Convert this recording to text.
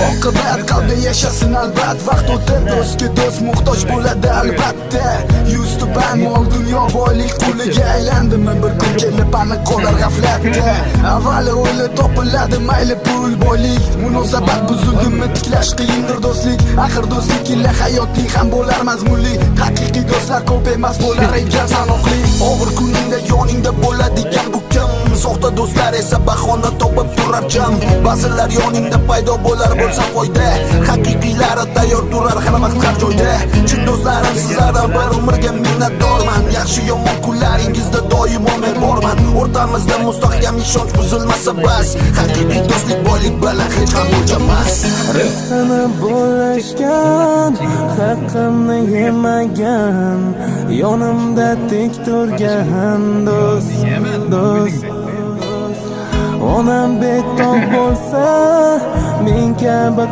Oqibat qalbda yashasin albat. Vaqt o'tib do'stga do'st muhtoj bo'ladi albatta. Yuz tuban mol dunyo boylik quliga aylandimi bir kun kelib aniq qolar g'aflatda. Avvali o'yla topiladi mayli pul boylik, munosabat buzildimi tiklash qiyindir do'stlik. Axir do'stlik illa hayotning ham bo'lar mazmunli. Haqiqiy do'stlar ko'p emas bo'lar ekan sanoqli. Og'ir kuningda yoningda bo'ladigan bu kim? Soxta do'stlar esa bahona topib turar jam. Ba'zilar yoningda paydo bo'lar bo'lsa foyda, haqiqiylari tayyor turar har vaqt har joyda. Chin do'stlarim sizlardan bir umrga minnatdorman. Yaxshi yomon kunlaringizda doimo men borman. O'rtamizda mustahkam ishonch buzilmasa bas. Haqiqiy do'stlik boylik bilan hech ham o'lchamas. Rizqini bo'lishgan, haqqimni yemagan, yonimda tik turgan do'st. Onam betob bo'lsa, men kabi